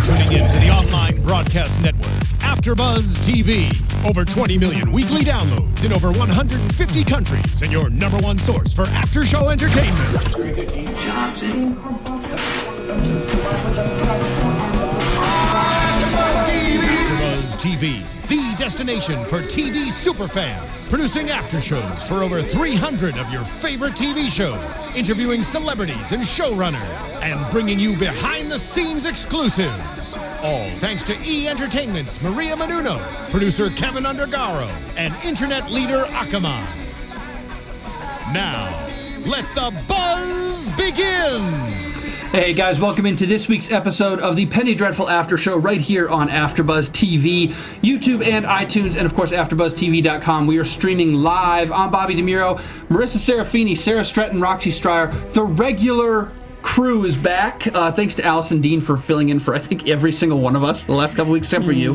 tuning in to the online broadcast network, AfterBuzz TV. Over 20 million weekly downloads in over 150 countries, and your number one source for after-show entertainment. AfterBuzz TV, the destination for TV superfans. Producing aftershows for over 300 of your favorite TV shows. Interviewing celebrities and showrunners. And bringing you behind-the-scenes exclusives. All thanks to E! Entertainment's Maria Menounos, producer Kevin Undergaro, and internet leader Akamai. Now, let the buzz begin! Hey guys, welcome into this week's episode of the Penny Dreadful After Show right here on AfterBuzz TV, YouTube and iTunes, and of course AfterBuzzTV.com. We are streaming live. I'm Bobby DeMuro, Marisa Serafini, Sara Stretton, Roxy Striar. The regular crew is back. Thanks to Allison Dean for filling in for, I think, every single one of us the last couple weeks, except for you.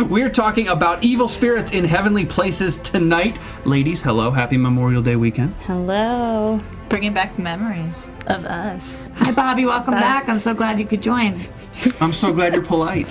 We're talking about evil spirits in heavenly places tonight. Ladies, hello. Happy Memorial Day weekend. Hello. Bringing back the memories of us. Hi, Bobby. Welcome back. I'm so glad you could join. I'm so glad you're polite.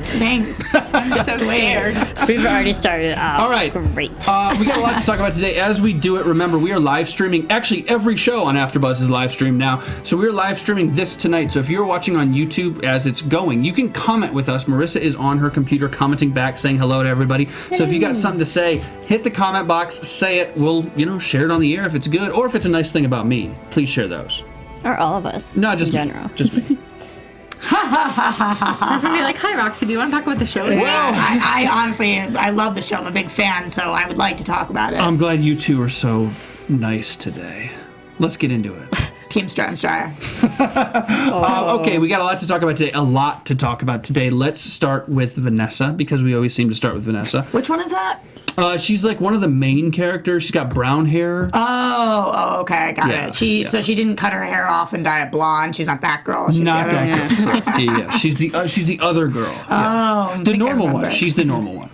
Thanks. I'm so scared. We've already started out. All right. Great. We got a lot to talk about today. As we do it, remember, we are live streaming. Actually, every show on AfterBuzz is live streamed now. So we're live streaming this tonight. So if you're watching on YouTube as it's going, you can comment with us. Marisa is on her computer commenting back, saying hello to everybody. So if you got something to say, hit the comment box, say it. We'll, share it on the air if it's good, or if it's a nice thing about me. Please share those. Or all of us. No, just in general. Just me. That's gonna be like, hi Roxy, do you want to talk about the show? Well, I honestly, I love the show. I'm a big fan, so I would like to talk about it. I'm glad you two are so nice today. Let's get into it. Team Striar. Okay, we got a lot to talk about today. Let's start with Vanessa, because we always seem to start with Vanessa. Which one is that? She's like one of the main characters. She's got brown hair. Oh, okay, I got it. So she didn't cut her hair off and dye it blonde. She's not that girl. She's Not the other that girl. Yeah, she's the other girl. Oh, the normal one. She's the normal one.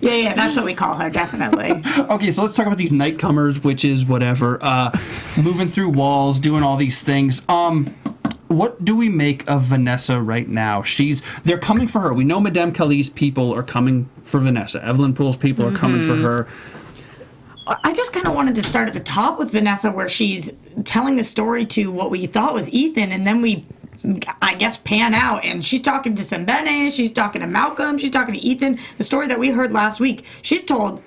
Yeah, that's what we call her, definitely. Okay, so let's talk about these nightcomers, witches, whatever, moving through walls, doing all these things. What do we make of Vanessa right now? They're coming for her. We know Madame Kali's people are coming for Vanessa. Evelyn Poole's people are coming for her. I just kind of wanted to start at the top with Vanessa, where she's telling the story to what we thought was Ethan, and then we, I guess, pan out, and she's talking to Sembene, she's talking to Malcolm, she's talking to Ethan. The story that we heard last week, she had told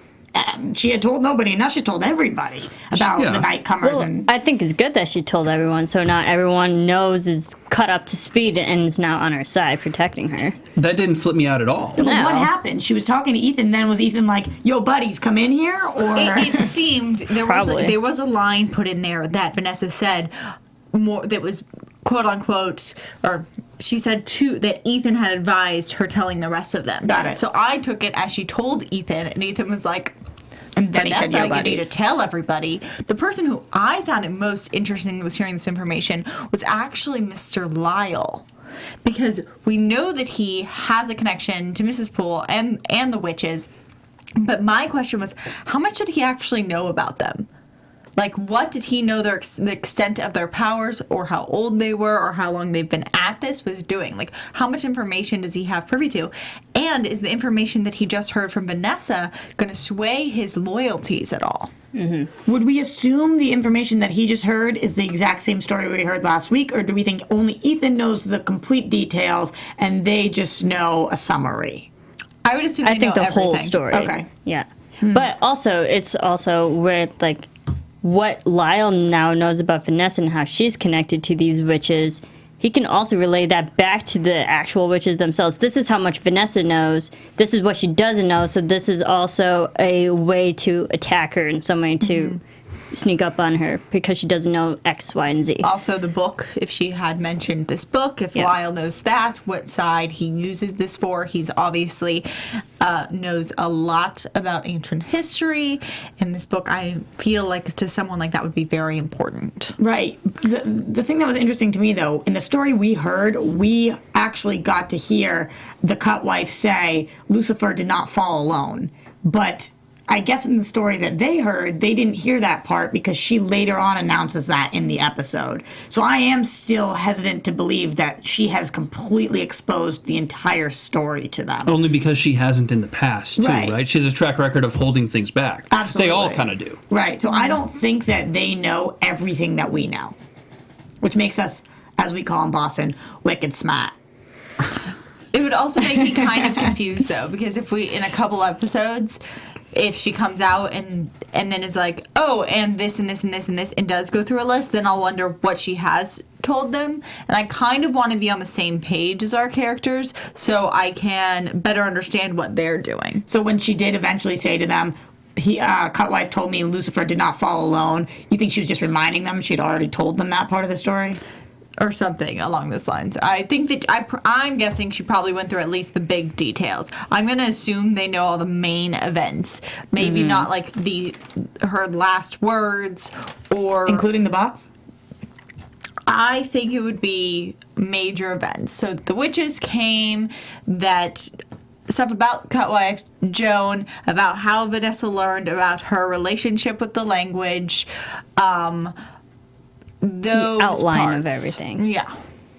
nobody, and now she told everybody about the nightcomers. Well, I think it's good that she told everyone, so now everyone knows is cut up to speed and is now on her side, protecting her. That didn't flip me out at all. No. What happened? She was talking to Ethan, then was Ethan like, yo, buddies, come in here? Or it seemed there was a line put in there that Vanessa said more that was quote unquote, or she said that Ethan had advised her telling the rest of them. Got it. So I took it as she told Ethan, and Ethan was like, and then Vanessa, he said, you need to tell everybody. The person who I found it most interesting that was hearing this information was actually Mr. Lyle. Because we know that he has a connection to Mrs. Poole and the witches. But my question was, how much did he actually know about them? Like, what did he know the extent of their powers, or how old they were, or how long they've been at this was doing? Like, how much information does he have privy to? And is the information that he just heard from Vanessa going to sway his loyalties at all? Mm-hmm. Would we assume the information that he just heard is the exact same story we heard last week, or do we think only Ethan knows the complete details and they just know a summary? I would assume I think the whole everything. story. Okay. Yeah. But also, it's also with, like, what Lyle now knows about Vanessa and how she's connected to these witches. He can also relay that back to the actual witches themselves. This is how much Vanessa knows. This is what she doesn't know. So this is also a way to attack her in some way to sneak up on her because she doesn't know X, Y, and Z. Also the book, if she had mentioned this book, if Lyle knows that, what side he uses this for. He's obviously knows a lot about ancient history. And this book, I feel like to someone like that would be very important. Right. The thing that was interesting to me, though, in the story we heard, we actually got to hear the cut wife say Lucifer did not fall alone. But I guess in the story that they heard, they didn't hear that part because she later on announces that in the episode. So I am still hesitant to believe that she has completely exposed the entire story to them. Only because she hasn't in the past, too, right? She has a track record of holding things back. Absolutely. They all kind of do. Right. So I don't think that they know everything that we know, which makes us, as we call in Boston, wicked smart. It would also make me kind of confused, though, because if we, in a couple episodes, if she comes out and then is like, oh, and this and this and this and this, and does go through a list, then I'll wonder what she has told them. And I kind of want to be on the same page as our characters so I can better understand what they're doing. So when she did eventually say to them, Cutwife told me Lucifer did not fall alone, you think she was just reminding them she'd already told them that part of the story? Or something along those lines. I think that I'm guessing she probably went through at least the big details. I'm going to assume they know all the main events. Maybe not like her last words or... Including the box? I think it would be major events. So the witches came, that stuff about Cutwife, Joan, about how Vanessa learned about her relationship with the language, those the outline parts of everything.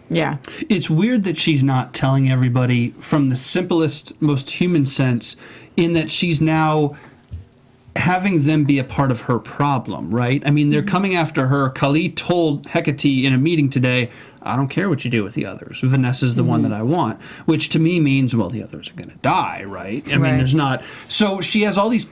Yeah. It's weird that she's not telling everybody from the simplest, most human sense, in that she's now having them be a part of her problem, right? I mean, they're coming after her. Kali told Hecate in a meeting today, I don't care what you do with the others. Vanessa's the one that I want, which to me means, well, the others are going to die, right? I mean, there's not... So she has all these,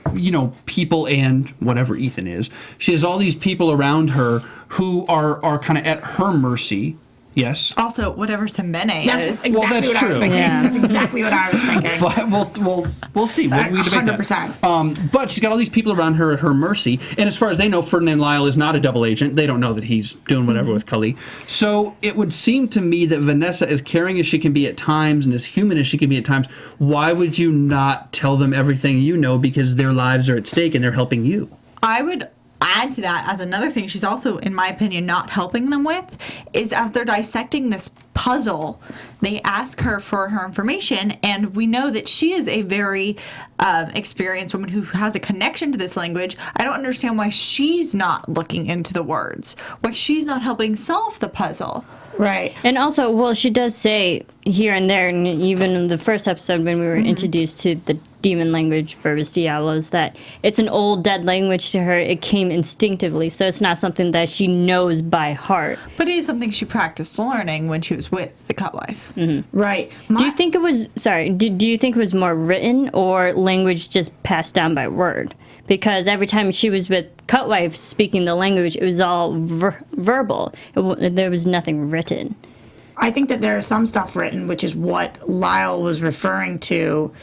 people and whatever Ethan is. She has all these people around her who are kind of at her mercy. Yes. Also, whatever Sembene is. Exactly that's what true. I was thinking. Yeah. That's exactly what I was thinking. But we'll see. We debate 100%. that. But she's got all these people around her at her mercy. And as far as they know, Ferdinand Lyle is not a double agent. They don't know that he's doing whatever with Kali. So it would seem to me that Vanessa, as caring as she can be at times and as human as she can be at times, why would you not tell them everything you know, because their lives are at stake and they're helping you? I would add to that as another thing she's also, in my opinion, not helping them with, is as they're dissecting this puzzle, they ask her for her information, and we know that she is a very experienced woman who has a connection to this language. I don't understand why she's not looking into the words, why she's not helping solve the puzzle. Right. And also, well, she does say here and there, and even in the first episode when we were introduced to the demon language, Verbis Diablos, that it's an old dead language to her. It came instinctively, so it's not something that she knows by heart. But it is something she practiced learning when she was with the Cutwife. Right. Do you think it was, do you think it was more written or language just passed down by word? Because every time she was with Cutwife speaking the language, it was all verbal. There was nothing written. I think that there is some stuff written, which is what Lyle was referring to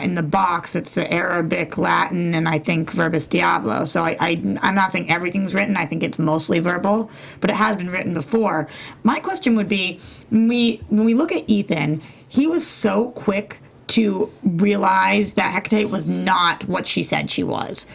in the box. It's the Arabic, Latin, and I think Verbis Diablo. So I'm not saying everything's written. I think it's mostly verbal, but it has been written before. My question would be, when we look at Ethan, he was so quick to realize that Hecate was not what she said she was.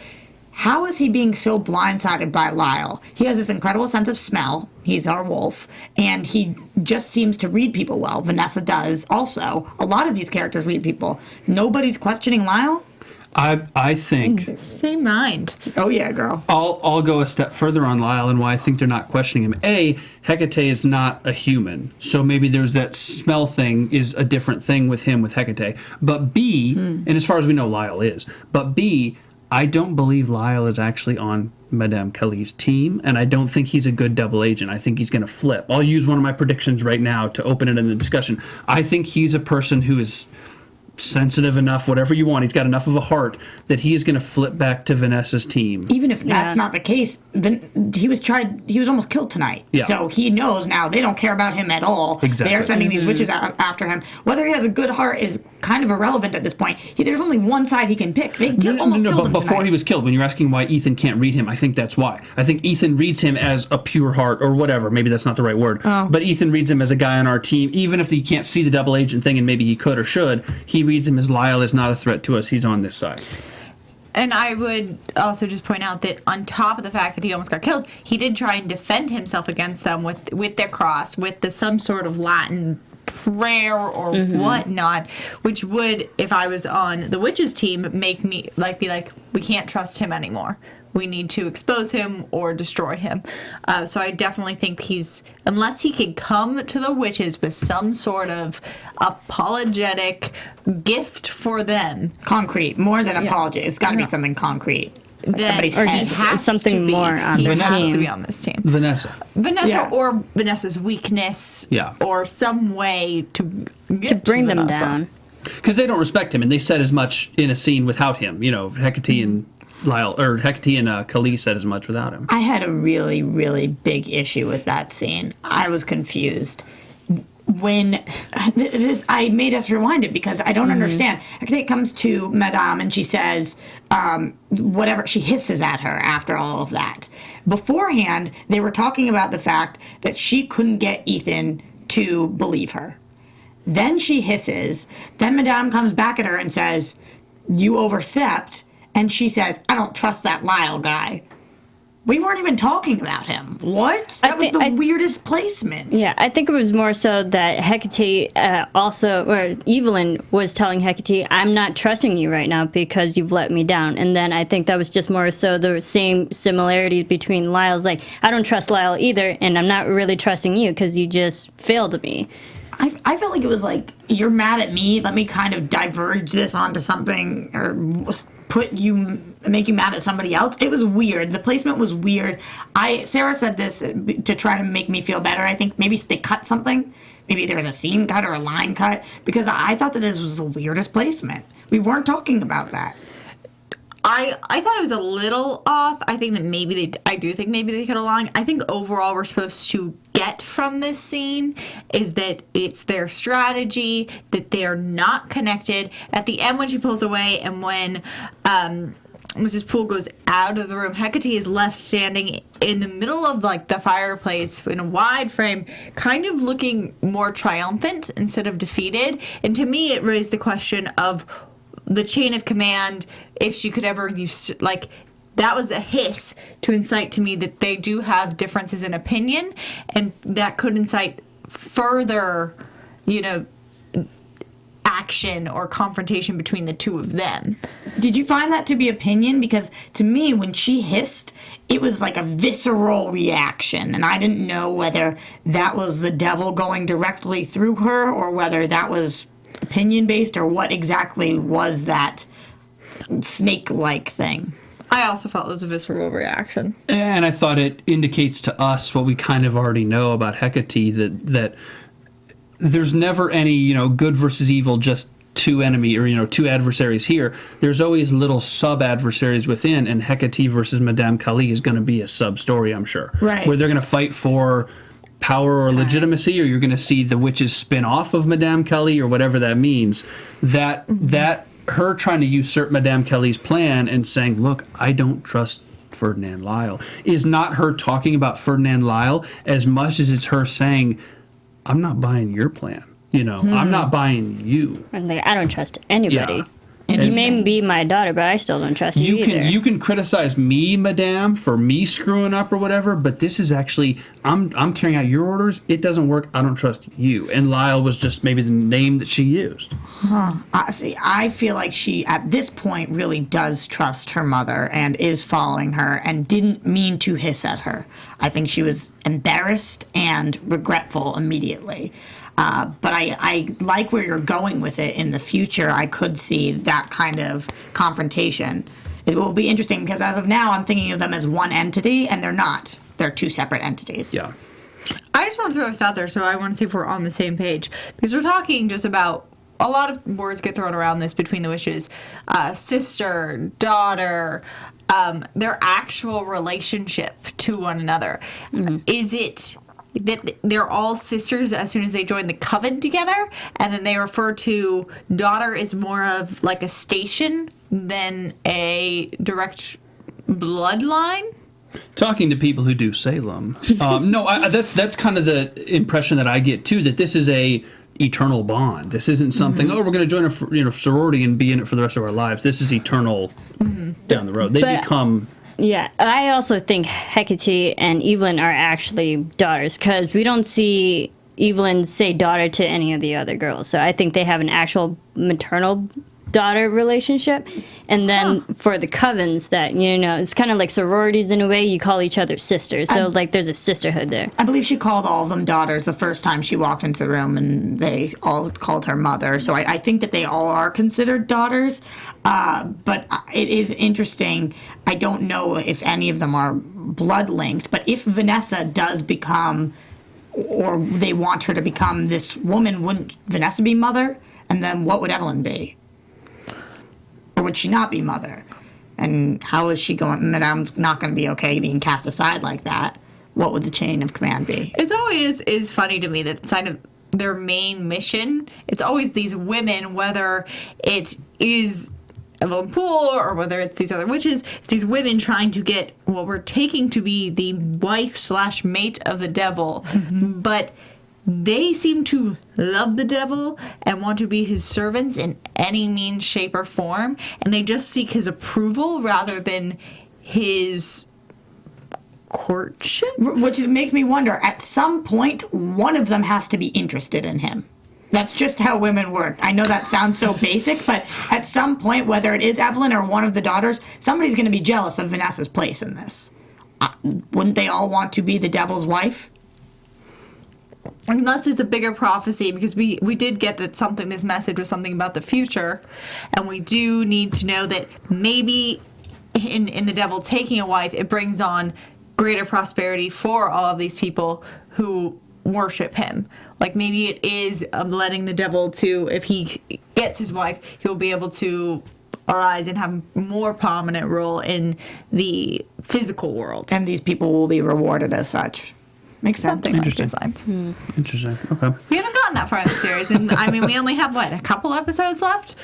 How is he being so blindsided by Lyle? He has this incredible sense of smell. He's our wolf. And he just seems to read people well. Vanessa does also. A lot of these characters read people. Nobody's questioning Lyle? I think... Same mind. Oh, yeah, girl. I'll go a step further on Lyle and why I think they're not questioning him. A, Hecate is not a human, so maybe there's that smell thing is a different thing with him with Hecate. But B, and as far as we know, Lyle is. But B, I don't believe Lyle is actually on Madame Kali's team, and I don't think he's a good double agent. I think he's going to flip. I'll use one of my predictions right now to open it in the discussion. I think he's a person who is sensitive enough, whatever you want, he's got enough of a heart that he is going to flip back to Vanessa's team. Even if that's not the case, he was almost killed tonight. Yeah. So he knows now they don't care about him at all. Exactly. They're sending these witches after him. Whether he has a good heart is kind of irrelevant at this point. There's only one side he can pick. They almost killed him but before tonight. he was killed, when you're asking why Ethan can't read him, I think that's why. I think Ethan reads him as a pure heart or whatever. Maybe that's not the right word. But Ethan reads him as a guy on our team. Even if he can't see the double agent thing, and maybe he could or should, he reads him as Lyle is not a threat to us. He's on this side. And I would also just point out that on top of the fact that he almost got killed, he did try and defend himself against them with their cross, with some sort of Latin prayer or whatnot, which would, if I was on the witches team, make me be like, we can't trust him anymore. We need to expose him or destroy him. So I definitely think unless he can come to the witches with some sort of apologetic gift for them. Concrete, more than apology. It's got to be something concrete. Somebody's or head. just something more on he the has team. to be on this team. Vanessa. Or Vanessa's weakness. Yeah. Or some way to bring them Vanessa. down. Because they don't respect him, and they said as much in a scene without him. Hecate and Lyle, or Hecate and Khaleesi said as much without him. I had a really, really big issue with that scene. I was confused. When I made us rewind it because I don't understand. Hecate comes to Madame and she says, whatever, she hisses at her after all of that. Beforehand, they were talking about the fact that she couldn't get Ethan to believe her. Then she hisses. Then Madame comes back at her and says, you overstepped. And she says, I don't trust that Lyle guy. We weren't even talking about him. What? That was the weirdest placement. Yeah, I think it was more so that Hecate or Evelyn was telling Hecate, I'm not trusting you right now because you've let me down. And then I think that was just more so the same similarities between Lyle's like, I don't trust Lyle either, and I'm not really trusting you because you just failed me. I felt like it was like, you're mad at me, let me kind of diverge this onto something, or make you mad at somebody else. It was weird. The placement was weird. Sarah said this to try to make me feel better. I think maybe they cut something. Maybe there was a scene cut or a line cut, because I thought that this was the weirdest placement. We weren't talking about that. I thought it was a little off. I think that I do think maybe they could align. I think overall we're supposed to get from this scene is that it's their strategy, that they're not connected. At the end when she pulls away and when Mrs. Poole goes out of the room, Hecate is left standing in the middle of the fireplace in a wide frame, kind of looking more triumphant instead of defeated. And to me it raised the question of the chain of command, if she could ever use, that was the hiss to incite to me that they do have differences in opinion, and that could incite further, action or confrontation between the two of them. Did you find that to be opinion? Because to me, when she hissed, it was like a visceral reaction, and I didn't know whether that was the devil going directly through her or whether that was opinion-based, or what exactly was that snake-like thing. I also felt it was a visceral reaction. And I thought it indicates to us what we kind of already know about Hecate, that there's never any, good versus evil, just two adversaries here. There's always little sub-adversaries within, and Hecate versus Madame Kali is going to be a sub-story, I'm sure. Right. Where they're going to fight for power or legitimacy, or you're going to see the witches spin off of Madame Kali, or whatever that means. That her trying to usurp Madame Kali's plan and saying, look, I don't trust Ferdinand Lyle, is not her talking about Ferdinand Lyle as much as it's her saying, I'm not buying your plan. I'm not buying you. And I don't trust anybody. Yeah. And you may be my daughter, but I still don't trust you either. You can criticize me, Madame, for me screwing up or whatever, but this is actually, I'm carrying out your orders. It doesn't work. I don't trust you. And Lyle was just maybe the name that she used. See, I feel like she, at this point, really does trust her mother and is following her and didn't mean to hiss at her. I think she was embarrassed and regretful immediately. But I like where you're going with it in the future. I could see that kind of confrontation. It will be interesting because as of now, I'm thinking of them as one entity, and they're not. They're two separate entities. Yeah. I just want to throw this out there, so I want to see if we're on the same page. Because we're talking just about, a lot of words get thrown around this between the witches. Sister, daughter, their actual relationship to one another. Mm-hmm. Is it that they're all sisters as soon as they join the Coven together, and then they refer to daughter as more of like a station than a direct bloodline? Talking to people who do Salem, no, that's kind of the impression that I get too. That this is a eternal bond. This isn't something. Mm-hmm. Oh, we're going to join a sorority and be in it for the rest of our lives. This is eternal down the road. They become. Yeah, I also think Hecate and Evelyn are actually daughters because we don't see Evelyn say daughter to any of the other girls. So I think they have an actual maternal daughter relationship. And then for the covens, that, you know, it's kind of like sororities in a way. You call each other sisters. So like there's a sisterhood there. I believe she called all of them daughters the first time she walked into the room, and they all called her mother. So I think that they all are considered daughters. But it is interesting. I don't know if any of them are blood linked, but if Vanessa does become, or they want her to become this woman, wouldn't Vanessa be mother? And then what would Evelyn be? Or would she not be mother? And how is she going, Madame's not going to be okay being cast aside like that? What would the chain of command be? It's always is funny to me that it's kind of their main mission. It's always these women, whether it is Evelyn Poole or whether it's these other witches, it's these women trying to get what we're taking to be the wife/mate of the devil. But they seem to love the devil and want to be his servants in any means, shape, or form. And they just seek his approval rather than his courtship. Which makes me wonder, at some point, one of them has to be interested in him. That's just how women work. I know that sounds so basic, but at some point, whether it is Evelyn or one of the daughters, somebody's going to be jealous of Vanessa's place in this. Wouldn't they all want to be the devil's wife? Unless it's a bigger prophecy, because we did get that this message was something about the future, and we do need to know that maybe in the devil taking a wife, it brings on greater prosperity for all of these people who worship him. Like maybe it is letting the devil to, if he gets his wife, he'll be able to arise and have a more prominent role in the physical world. And these people will be rewarded as such. Makes sense. Something like those lines. Interesting. Okay. We haven't gotten that far in the series, and I mean, we only have a couple episodes left.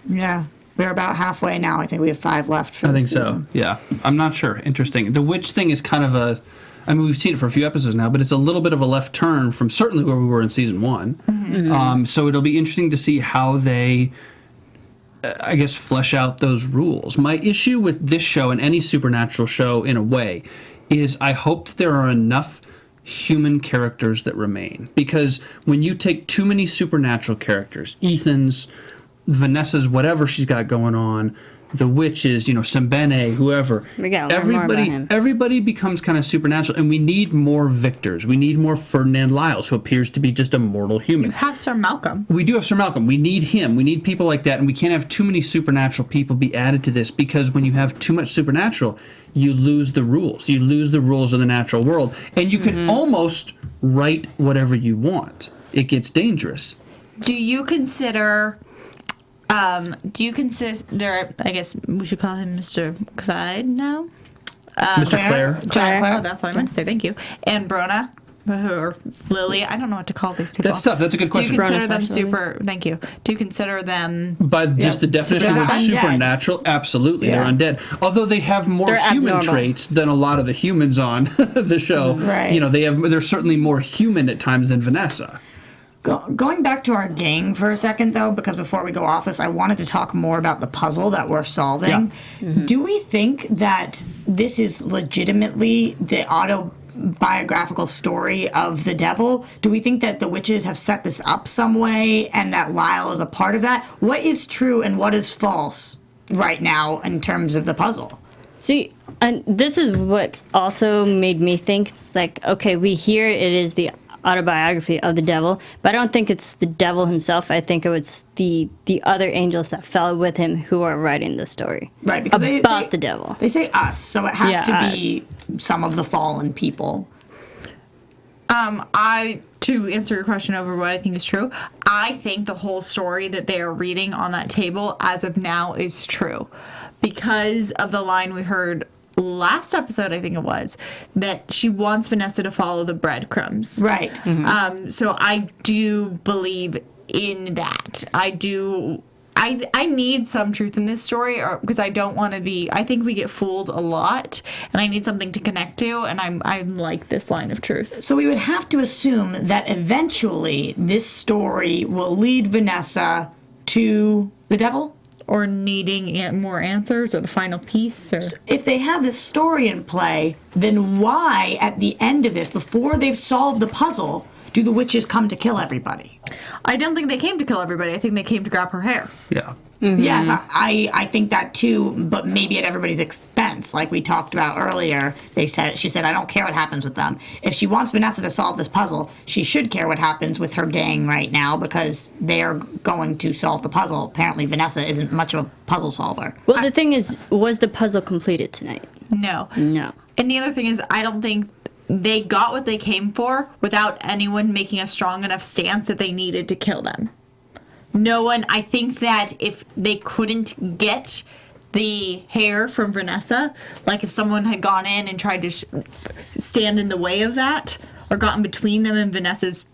Yeah. We're about halfway now. I think we have 5 left for I the think season. so. Yeah. I'm not sure. Interesting. The witch thing is kind of we've seen it for a few episodes now, but it's a little bit of a left turn from certainly where we were in season 1. So it'll be interesting to see how they, I guess, flesh out those rules. My issue with this show and any supernatural show, in a way, is I hope that there are enough human characters that remain. Because when you take too many supernatural characters, Ethan's, Vanessa's, whatever she's got going on, the witches, Sembene, whoever, We gotta learn more about him. everybody becomes kind of supernatural, and we need more Victors. We need more Ferdinand Lyles, who appears to be just a mortal human. Have Sir Malcolm. We do have Sir Malcolm. We need him. We need people like that, and we can't have too many supernatural people be added to this, because when you have too much supernatural, you lose the rules. You lose the rules of the natural world, and you can almost write whatever you want. It gets dangerous. Do you consider, I guess we should call him Mr. Clyde now? Mr. Clare. Claire. Oh, that's what I meant to say. Thank you. And Brona, or Lily. I don't know what to call these people. That's tough. That's a good question. Do you consider them Brona/Lily. Thank you. Do you consider them... By just the definition of Undead. supernatural, absolutely, Yeah. they're undead. Although they have more They're human abnormal. traits than a lot of the humans on the show. Right. They're certainly more human at times than Vanessa. Going back to our gang for a second, though, because before we go off this, I wanted to talk more about the puzzle that we're solving. Yeah. Do we think that this is legitimately the autobiographical story of the devil? Do we think that the witches have set this up some way and that Lyle is a part of that? What is true and what is false right now in terms of the puzzle? See, and this is what also made me think, it's like, okay, we hear it is the autobiography of the devil, but I don't think it's the devil himself. I think it was the other angels that fell with him who are writing the story. Right, because they about say, the devil. They say us, so it has Yeah, to be some of the fallen people. To answer your question over what I think is true, I think the whole story that they are reading on that table as of now is true. Because of the line we heard last episode, I think it was, that she wants Vanessa to follow the breadcrumbs. Right. So I do believe in that. I need some truth in this story, because I don't want to be. I think we get fooled a lot, and I need something to connect to, and I like this line of truth. So we would have to assume that eventually this story will lead Vanessa to the devil? Or needing more answers, or the final piece, or If they have this story in play, then why, at the end of this, before they've solved the puzzle, do the witches come to kill everybody? I don't think they came to kill everybody. I think they came to grab her hair. Yeah. Yes, I think that too, but maybe at everybody's expense. Like we talked about earlier, she said, I don't care what happens with them. If she wants Vanessa to solve this puzzle, she should care what happens with her gang right now because they are going to solve the puzzle. Apparently Vanessa isn't much of a puzzle solver. Well, the thing is, was the puzzle completed tonight? No. No. And the other thing is, I don't think they got what they came for without anyone making a strong enough stance that they needed to kill them. No one, I think that if they couldn't get the hair from Vanessa, like if someone had gone in and tried to stand in the way of that, or gotten between them and Vanessa's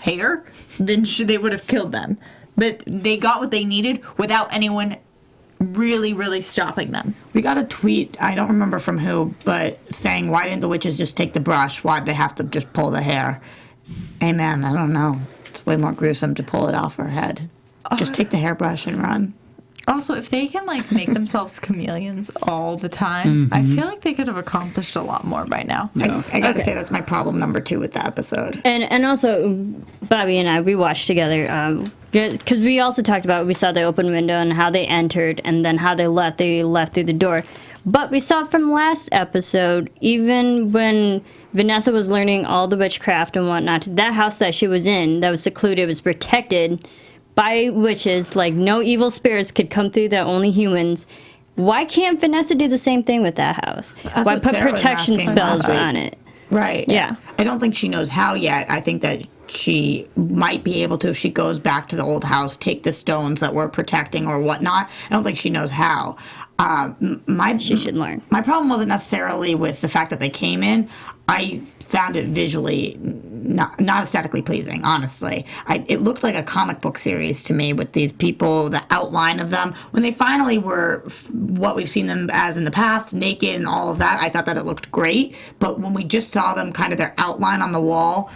hair, then they would have killed them. But they got what they needed without anyone really, really stopping them. We got a tweet, I don't remember from who, but saying, why didn't the witches just take the brush? Why'd they have to just pull the hair? Amen, I don't know. It's way more gruesome to pull it off her head. Just take the hairbrush and run. Also, if they can make themselves chameleons all the time, I feel like they could have accomplished a lot more by now. Yeah. I gotta say that's my problem number 2 with the episode. And also, Bobby and I, we watched together because we also talked about, we saw the open window and how they entered and then how they left through the door. But we saw from last episode, even when Vanessa was learning all the witchcraft and whatnot, that house that she was in, that was secluded, was protected by witches. Like, no evil spirits could come through that, only humans. Why can't Vanessa do the same thing with that house? That's Why what put Sarah was protection asking spells last week. on it? Right. Yeah. I don't think she knows how yet. I think that she might be able to, if she goes back to the old house, take the stones that we're protecting or whatnot. I don't think she knows how. She should learn. My problem wasn't necessarily with the fact that they came in. I found it visually not aesthetically pleasing, honestly. It looked like a comic book series to me with these people, the outline of them. When they finally were what we've seen them as in the past, naked and all of that, I thought that it looked great. But when we just saw them kind of their outline on the wall,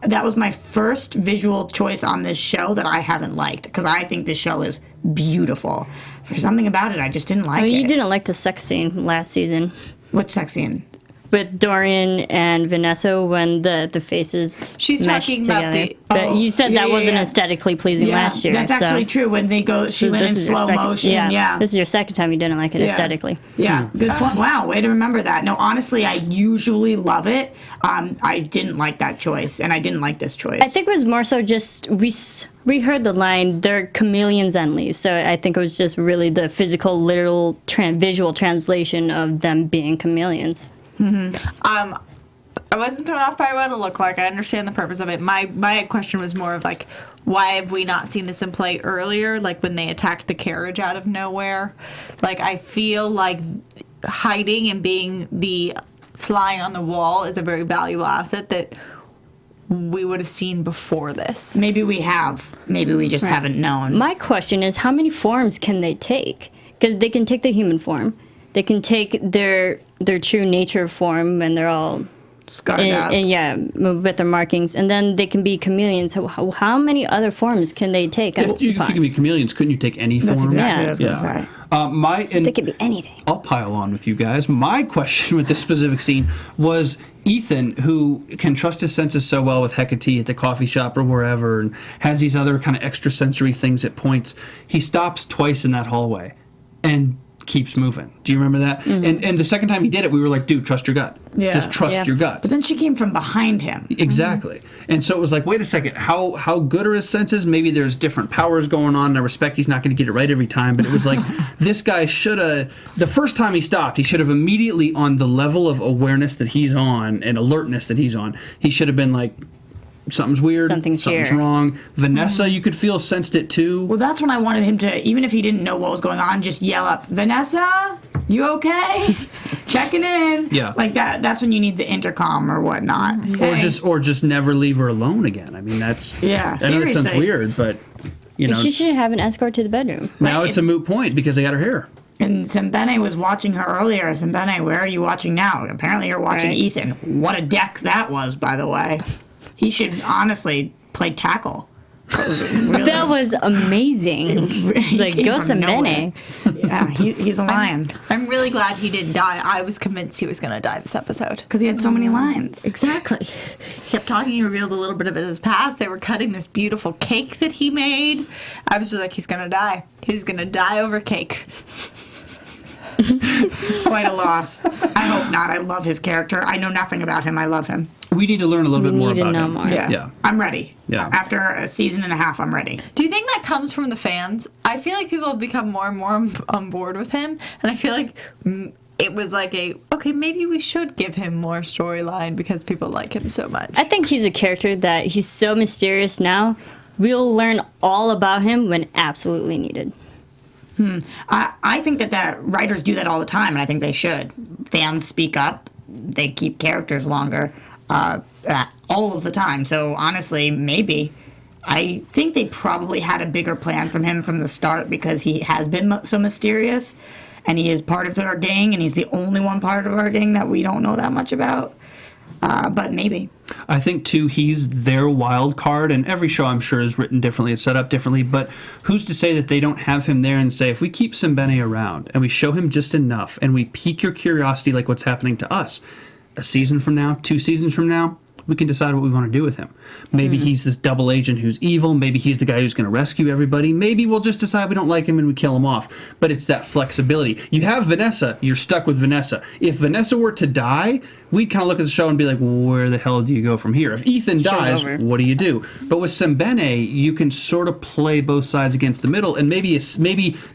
that was my first visual choice on this show that I haven't liked, because I think this show is beautiful. For something about it, I just didn't like it. You didn't like the sex scene last season. Which sex scene? With Dorian and Vanessa when the faces She's meshed talking about together. the- But you said that wasn't yeah. aesthetically pleasing last year. That's so. actually true. When they go, she went in This is your slow motion. Yeah. This is your second time you didn't like it aesthetically. Yeah, good point. Wow, way to remember that. No, honestly, I usually love it. I didn't like that choice, and I didn't like this choice. I think it was more so just we heard the line, they're chameleons and leaves. So I think it was just really the physical, literal, visual translation of them being chameleons. I wasn't thrown off by what it looked like. I understand the purpose of it. My question was more of like, why have we not seen this in play earlier? Like when they attacked the carriage out of nowhere. Like I feel like hiding and being the fly on the wall is a very valuable asset that we would have seen before this. Maybe we have. Maybe we just haven't known. My question is, how many forms can they take? Because they can take the human form. They can take their true nature form when they're all Scarred up. with their markings, and then they can be chameleons. So how many other forms can they take? If you can be chameleons, couldn't you take any form? That's exactly Yeah. what I was going to say. So they could be anything. I'll pile on with you guys. My question with this specific scene was Ethan, who can trust his senses so well with Hecate at the coffee shop or wherever, and has these other kind of extrasensory things at points. He stops twice in that hallway and keeps moving. Do you remember that? Mm-hmm. And the second time he did it, we were like, dude, trust your gut. Yeah. Just trust your gut. But then she came from behind him. Exactly. And so it was like, wait a second, how good are his senses? Maybe there's different powers going on. And I respect he's not going to get it right every time, but it was like, this guy should have, the first time he stopped, he should have immediately, on the level of awareness that he's on and alertness that he's on, he should have been like, something's weird, Something's here. wrong. Vanessa, you could feel, sensed it too. Well, that's when I wanted him to, even if he didn't know what was going on, just yell up, Vanessa, you okay? Checking in. Yeah. Like that. That's when you need the intercom or whatnot. Okay? Or just never leave her alone again. I mean, that's, Yeah, I know that sounds seriously. weird, but, you know, She should have an escort to the bedroom. now it's a moot point because they got her hair. And Sembene was watching her earlier. Sembene, where are you watching now? Apparently you're watching Right. Ethan. What a deck that was, by the way. He should honestly play tackle. That was really, That was amazing. It's like, came go from Sembene. Yeah, he's a lion. I'm really glad he didn't die. I was convinced he was going to die this episode. Because he had so many lines. Exactly. He kept talking. He revealed a little bit of his past. They were cutting this beautiful cake that he made. I was just like, he's going to die. He's going to die over cake. Quite a loss. I hope not. I love his character. I know nothing about him. I love him. We need to learn a little bit more about him. More. Yeah. I'm ready. Yeah. After a season and a half, I'm ready. Do you think that comes from the fans? I feel like people have become more and more on board with him. And I feel like it was like okay, maybe we should give him more storyline because people like him so much. I think he's a character that he's so mysterious now. We'll learn all about him when absolutely needed. I think that writers do that all the time, and I think they should. Fans speak up. They keep characters longer all of the time. So honestly, maybe. I think they probably had a bigger plan from him from the start because he has been so mysterious, and he is part of our gang, and he's the only one part of our gang that we don't know that much about. But maybe. I think, too, he's their wild card, and every show, I'm sure, is written differently, is set up differently, but who's to say that they don't have him there and say, if we keep Sembene around, and we show him just enough, and we pique your curiosity like what's happening to us, a season from now, 2 seasons from now, we can decide what we want to do with him. Maybe he's this double agent who's evil. Maybe he's the guy who's going to rescue everybody. Maybe we'll just decide we don't like him and we kill him off. But it's that flexibility. You have Vanessa. You're stuck with Vanessa. If Vanessa were to die, we'd kind of look at the show and be like, well, where the hell do you go from here? If Ethan dies, what do you do? But with Sembene, you can sort of play both sides against the middle. And maybe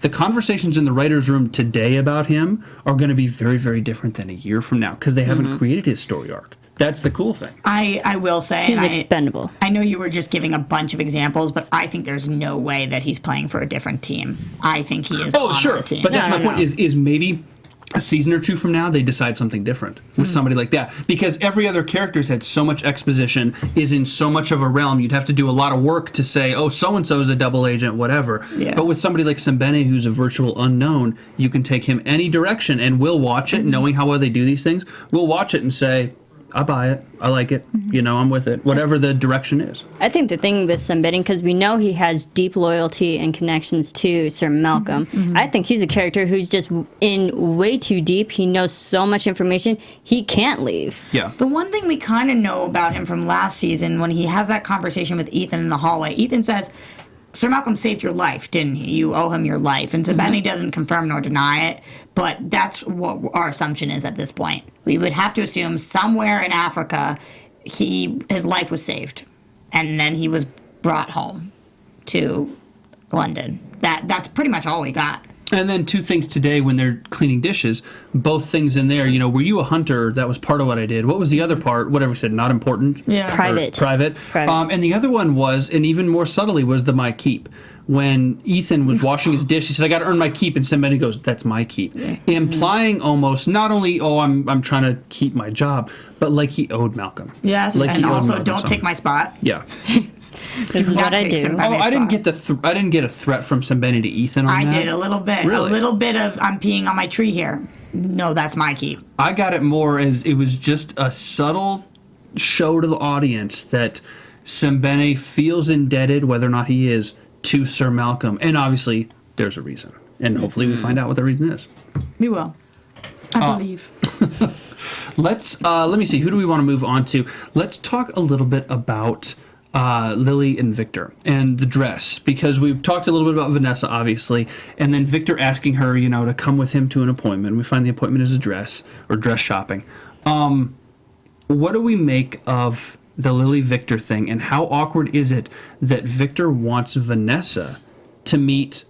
the conversations in the writer's room today about him are going to be very, very different than a year from now because they haven't created his story arc. That's the cool thing. I will say... He's expendable. I know you were just giving a bunch of examples, but I think there's no way that he's playing for a different team. I think he is on our team. But that's my point is maybe a season or 2 from now they decide something different with somebody like that. Because every other character's had so much exposition, is in so much of a realm, you'd have to do a lot of work to say, oh, so-and-so is a double agent, whatever. Yeah. But with somebody like Sembene, who's a virtual unknown, you can take him any direction, and we'll watch it, knowing how well they do these things. We'll watch it and say... I buy it. I like it. I'm with it. Whatever the direction is. I think the thing with Sembene, because we know he has deep loyalty and connections to Sir Malcolm, I think he's a character who's just in way too deep. He knows so much information, he can't leave. Yeah. The one thing we kind of know about him from last season, when he has that conversation with Ethan in the hallway, Ethan says, Sir Malcolm saved your life, didn't he? You owe him your life. And Sembene doesn't confirm nor deny it, but that's what our assumption is at this point. We would have to assume somewhere in Africa, his life was saved. And then he was brought home to London. That's pretty much all we got. And then 2 things today when they're cleaning dishes, both things in there, were you a hunter? That was part of what I did. What was the other part? Whatever we said, not important? Yeah. Private. Private. And the other one was, and even more subtly, was the my keep. When Ethan was washing his dish, he said, I got to earn my keep. And somebody goes, that's my keep. Yeah. Implying almost not only, I'm trying to keep my job, but like he owed Malcolm. Yes, like and also don't take my spot. Yeah. This is what I do. I didn't get I didn't get a threat from Sembene to Ethan on that. I did a little bit. Really? A little bit of I'm peeing on my tree here. No, that's my keep. I got it more as it was just a subtle show to the audience that Sembene feels indebted, whether or not he is, to Sir Malcolm. And obviously, there's a reason. And hopefully we find out what the reason is. We will. I believe. Let me see. Who do we want to move on to? Let's talk a little bit about Lily and Victor and the dress, because we've talked a little bit about Vanessa, obviously, and then Victor asking her, to come with him to an appointment. We find the appointment is a dress or dress shopping. What do we make of the Lily Victor thing, and how awkward is it that Victor wants Vanessa to meet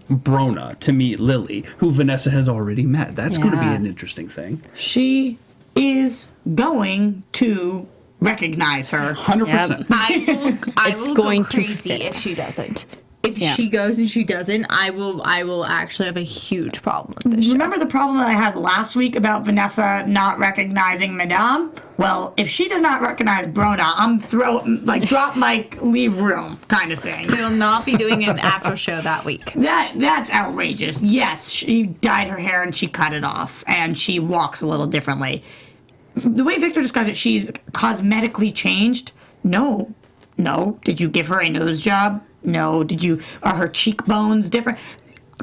Brona, to meet Lily, who Vanessa has already met? That's going to be an interesting thing. She is going to recognize her. 100%. I will going go to crazy fit. if she doesn't. If she goes and she doesn't, I will actually have a huge problem with this show. Remember the problem that I had last week about Vanessa not recognizing Madame? Well, if she does not recognize Brona, I'm drop mic, leave room kind of thing. We'll not be doing an after show that week. That's outrageous. Yes, she dyed her hair and she cut it off, and she walks a little differently. The way Victor described it, she's cosmetically changed. No. Did you give her a nose job? No. Are her cheekbones different?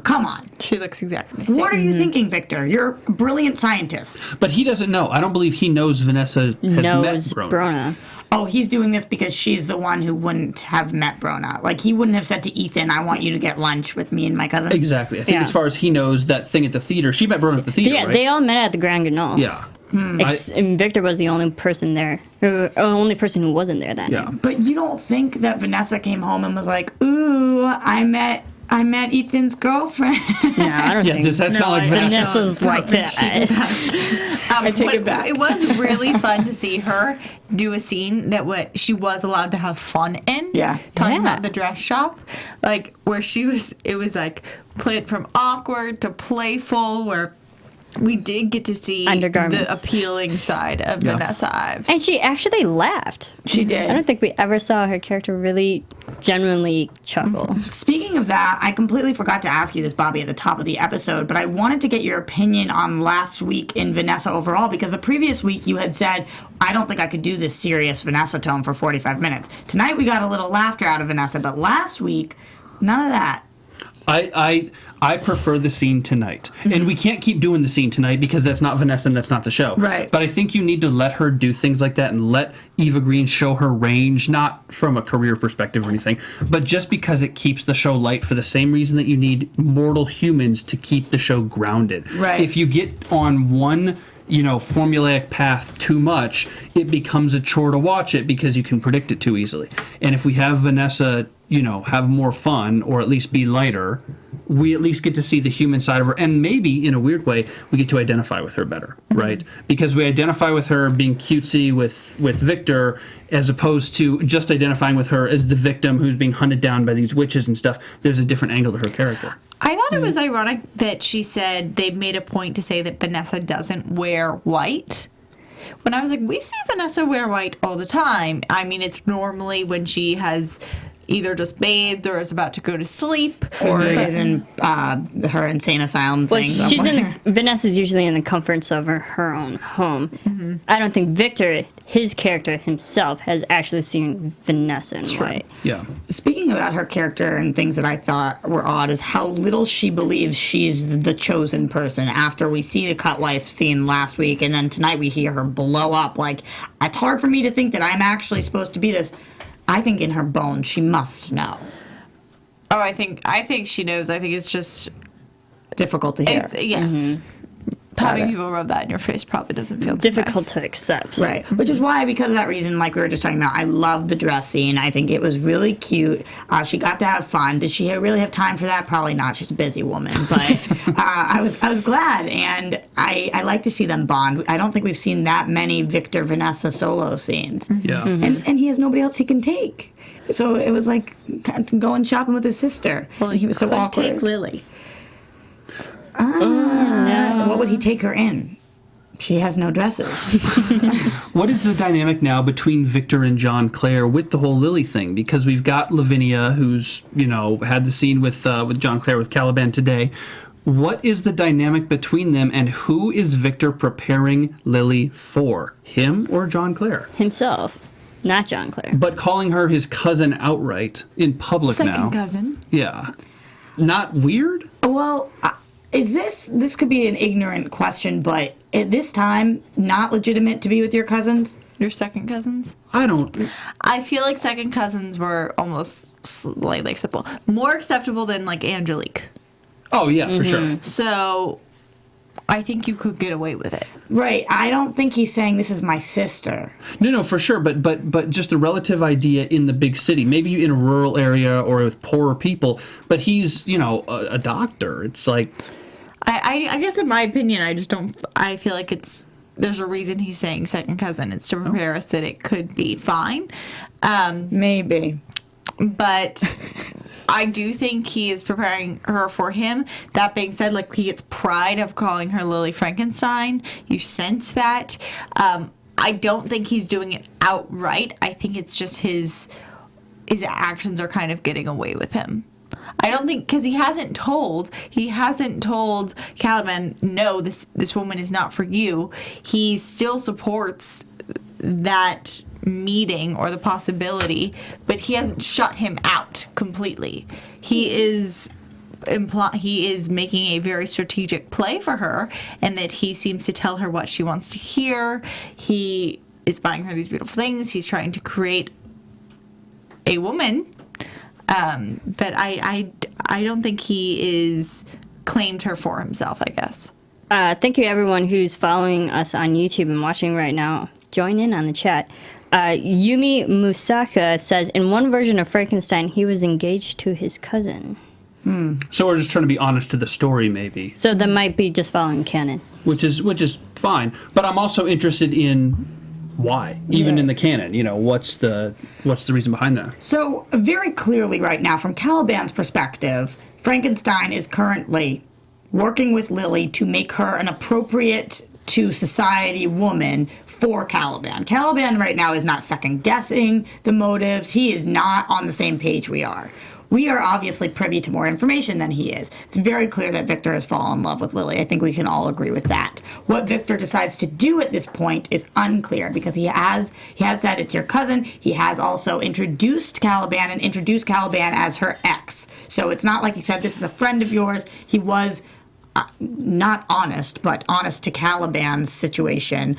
Come on. She looks exactly the same. What are you thinking, Victor? You're a brilliant scientist. But he doesn't know. I don't believe he knows Vanessa has met Knows Brona. Brona. Oh, he's doing this because she's the one who wouldn't have met Brona. Like, he wouldn't have said to Ethan, I want you to get lunch with me and my cousin. Exactly. I think as far as he knows, that thing at the theater, she met Brona at the theater, Yeah, right? they all met at the Grand Guignol. Yeah. And Victor was the only person there, or only person who wasn't there that Yeah. night. But you don't think that Vanessa came home and was like, ooh, I met Ethan's girlfriend. No, I don't Yeah, think. does that sound like Vanessa? Vanessa's like that. I take it back. It was really fun to see her do a scene that she was allowed to have fun in. Yeah. Talking Yeah. about the dress shop, like where it was like played from awkward to playful, where we did get to see Undergarments. the appealing side of Vanessa Ives. And she actually laughed. She did. I don't think we ever saw her character really genuinely chuckle. Speaking of that, I completely forgot to ask you this, Bobby, at the top of the episode, but I wanted to get your opinion on last week in Vanessa overall, because the previous week you had said, I don't think I could do this serious Vanessa tone for 45 minutes. Tonight we got a little laughter out of Vanessa, but last week, none of that. I prefer the scene tonight. And we can't keep doing the scene tonight because that's not Vanessa and that's not the show. Right. But I think you need to let her do things like that and let Eva Green show her range, not from a career perspective or anything, but just because it keeps the show light for the same reason that you need mortal humans to keep the show grounded. Right. If you get on one formulaic path too much, it becomes a chore to watch it because you can predict it too easily. And if we have Vanessa, have more fun or at least be lighter, we at least get to see the human side of her. And maybe, in a weird way, we get to identify with her better, right? Because we identify with her being cutesy with Victor as opposed to just identifying with her as the victim who's being hunted down by these witches and stuff. There's a different angle to her character. I thought it was ironic that she said they made a point to say that Vanessa doesn't wear white. When I was like, we see Vanessa wear white all the time. I mean, it's normally when she has either just bathed or is about to go to sleep. Or is in her insane asylum Well, thing. she's somewhere. Vanessa's usually in the comforts of her own home. I don't think Victor, his character himself, has actually seen Vanessa in white. Yeah. Speaking about her character and things that I thought were odd is how little she believes she's the chosen person after we see the cut wife scene last week and then tonight we hear her blow up. Like, it's hard for me to think that I'm actually supposed to be this. I think in her bones she must know. Oh, I think she knows. I think it's just Difficult to hear. yes. Having people rub that in your face probably doesn't feel too Difficult nice. to accept. Right. Which is why, because of that reason, like we were just talking about, I love the dress scene. I think it was really cute. She got to have fun. Did she really have time for that? Probably not. She's a busy woman. But I was glad, and I like to see them bond. I don't think we've seen that many Victor Vanessa solo scenes. Yeah. And he has nobody else he can take. So it was like going shopping with his sister. Well, he was so could awkward. take Lily. What would he take her in? She has no dresses. What is the dynamic now between Victor and John Clare with the whole Lily thing? Because we've got Lavenia, who's had the scene with John Clare with Caliban today. What is the dynamic between them, and who is Victor preparing Lily for? Him or John Clare? Himself, not John Clare. But calling her his cousin outright in public now. Second cousin. Yeah. Not weird? Well, is this could be an ignorant question, but at this time, not legitimate to be with your cousins? Your second cousins? I don't. I feel like second cousins were almost slightly acceptable. More acceptable than like Angelique. Oh, yeah, for sure. So I think you could get away with it. Right. I don't think he's saying this is my sister. No, for sure. But just the relative idea in the big city, maybe in a rural area or with poorer people, but he's, a doctor. It's like. I guess in my opinion, I feel like there's a reason he's saying second cousin. It's to prepare us that it could be fine. Maybe. But I do think he is preparing her for him. That being said, like, he gets pride of calling her Lily Frankenstein. You sense that. I don't think he's doing it outright. I think it's just his actions are kind of getting away with him. I don't think, because he hasn't told Caliban, no, this woman is not for you. He still supports that meeting or the possibility, but he hasn't shut him out completely. He is he is making a very strategic play for her, and that he seems to tell her what she wants to hear. He is buying her these beautiful things. He's trying to create a woman, but I don't think he is claimed her for himself, I guess. Thank you, everyone who's following us on YouTube and watching right now. Join in on the chat. Yumi Musaka says, in one version of Frankenstein, he was engaged to his cousin. So we're just trying to be honest to the story, maybe. So that might be just following canon. Which is fine. But I'm also interested in why, even in the canon. You know, what's the reason behind that? So very clearly right now, from Caliban's perspective, Frankenstein is currently working with Lily to make her an appropriate to society woman for Caliban. Caliban right now is not second guessing the motives. He is not on the same page we are. We are obviously privy to more information than he is. It's very clear that Victor has fallen in love with Lily. I think we can all agree with that. What Victor decides to do at this point is unclear, because he has said it's your cousin. He has also introduced Caliban and introduced Caliban as her ex. So it's not like he said, this is a friend of yours. He was not honest, but honest to Caliban's situation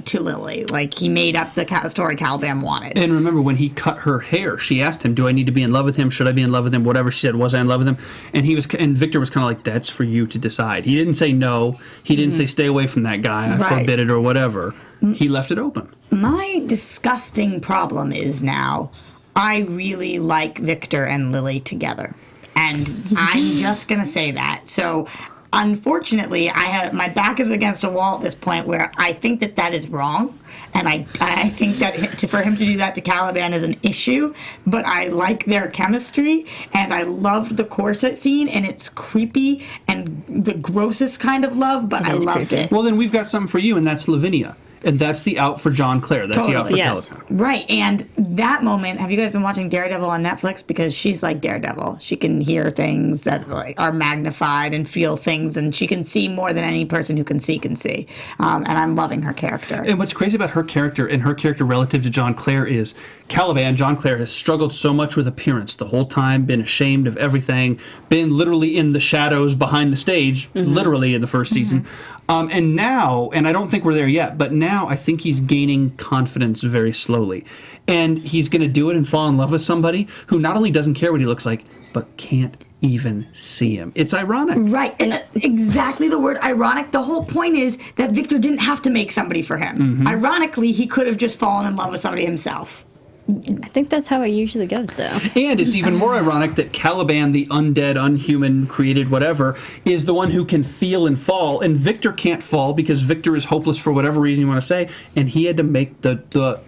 to Lily. Like, he made up the story Caliban wanted. And remember, when he cut her hair, she asked him, do I need to be in love with him? Should I be in love with him? Whatever she said, was I in love with him? And Victor was kind of like, that's for you to decide. He didn't say no. He didn't say stay away from that guy. I forbid it or whatever. He left it open. My disgusting problem is now, I really like Victor and Lily together. And I'm just going to say that. So, unfortunately, my back is against a wall at this point where I think that is wrong. And I think that for him to do that to Caliban is an issue. But I like their chemistry. And I love the corset scene. And it's creepy and the grossest kind of love. But I loved it. Well, then we've got something for you, and that's Lavenia. And that's the out for John Clare. That's the out for Caliban. Right. And that moment, have you guys been watching Daredevil on Netflix? Because she's like Daredevil. She can hear things that are magnified and feel things, and she can see more than any person who can see can see. And I'm loving her character. And what's crazy about her character and her character relative to John Clare is Caliban, John Clare, has struggled so much with appearance the whole time, been ashamed of everything, been literally in the shadows behind the stage, literally in the first season. And now, and I don't think we're there yet, but now I think he's gaining confidence very slowly. And he's going to do it and fall in love with somebody who not only doesn't care what he looks like, but can't even see him. It's ironic. Right. And exactly the word ironic. The whole point is that Victor didn't have to make somebody for him. Ironically, he could have just fallen in love with somebody himself. I think that's how it usually goes, though. And it's even more ironic that Caliban, the undead, unhuman, created whatever, is the one who can feel and fall, and Victor can't fall because Victor is hopeless for whatever reason you want to say, and he had to make the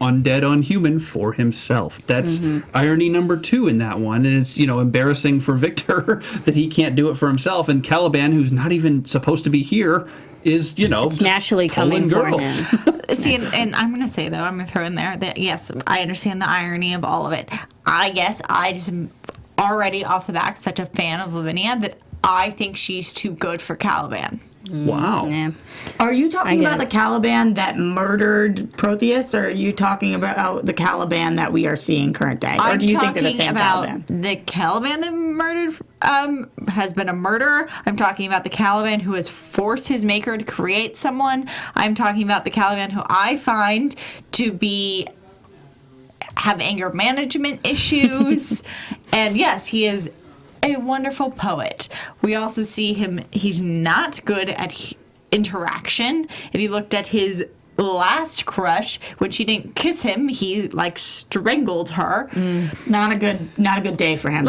undead, unhuman for himself. That's irony number 2 in that one, and it's, embarrassing for Victor that he can't do it for himself, and Caliban, who's not even supposed to be here, is, it's naturally coming for him. See, and I'm going to say, though, I'm going to throw in there that, yes, I understand the irony of all of it. I guess I just am already off the back such a fan of Lavenia that I think she's too good for Caliban. Wow. Yeah. Are you talking about the Caliban that murdered Protheus, or are you talking about the Caliban that we are seeing current day? Or do you think they're the same Caliban? The Caliban that murdered has been a murderer. I'm talking about the Caliban who has forced his maker to create someone. I'm talking about the Caliban who I find to have anger management issues. And yes, he is a wonderful poet. We also see him, he's not good at interaction. If you looked at his last crush, when she didn't kiss him, he strangled her. Not a good day for him.